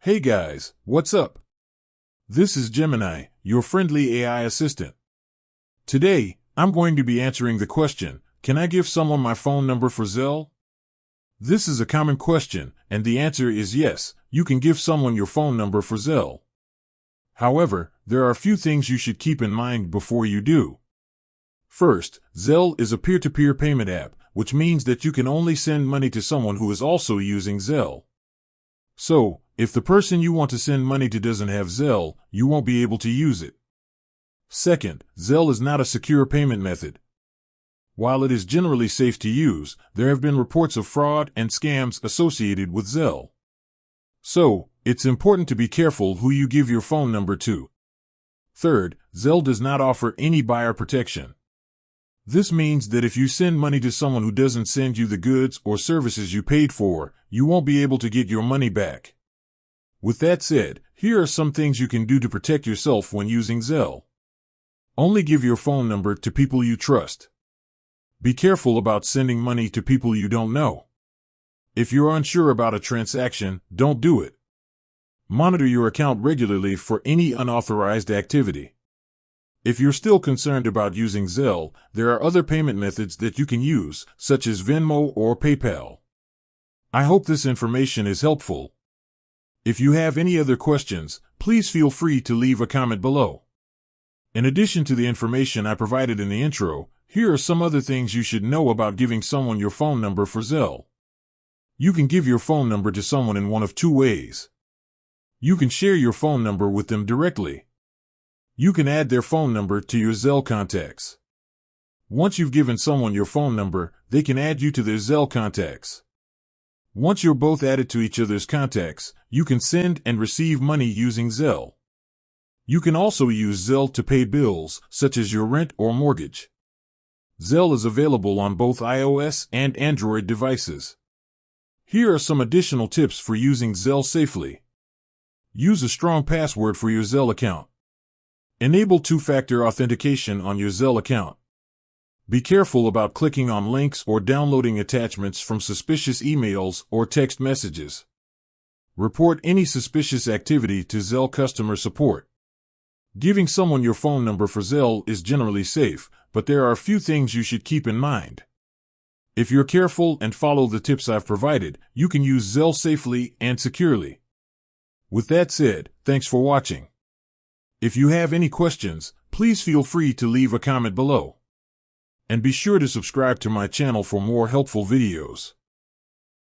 Hey guys, what's up? This is Gemini, your friendly AI assistant. Today, I'm going to be answering the question, can I give someone my phone number for Zelle? This is a common question, and the answer is yes, you can give someone your phone number for Zelle. However, there are a few things you should keep in mind before you do. First, Zelle is a peer-to-peer payment app, which means that you can only send money to someone who is also using Zelle. So, if the person you want to send money to doesn't have Zelle, you won't be able to use it. Second, Zelle is not a secure payment method. While it is generally safe to use, there have been reports of fraud and scams associated with Zelle. So, it's important to be careful who you give your phone number to. Third, Zelle does not offer any buyer protection. This means that if you send money to someone who doesn't send you the goods or services you paid for, you won't be able to get your money back. With that said, here are some things you can do to protect yourself when using Zelle. Only give your phone number to people you trust. Be careful about sending money to people you don't know. If you're unsure about a transaction, don't do it. Monitor your account regularly for any unauthorized activity. If you're still concerned about using Zelle, there are other payment methods that you can use, such as Venmo or PayPal. I hope this information is helpful. If you have any other questions, please feel free to leave a comment below. In addition to the information I provided in the intro, here are some other things you should know about giving someone your phone number for Zelle. You can give your phone number to someone in one of two ways. You can share your phone number with them directly. You can add their phone number to your Zelle contacts. Once you've given someone your phone number, they can add you to their Zelle contacts. Once you're both added to each other's contacts, you can send and receive money using Zelle. You can also use Zelle to pay bills, such as your rent or mortgage. Zelle is available on both iOS and Android devices. Here are some additional tips for using Zelle safely. Use a strong password for your Zelle account. Enable two-factor authentication on your Zelle account. Be careful about clicking on links or downloading attachments from suspicious emails or text messages. Report any suspicious activity to Zelle customer support. Giving someone your phone number for Zelle is generally safe, but there are a few things you should keep in mind. If you're careful and follow the tips I've provided, you can use Zelle safely and securely. With that said, thanks for watching. If you have any questions, please feel free to leave a comment below. And be sure to subscribe to my channel for more helpful videos.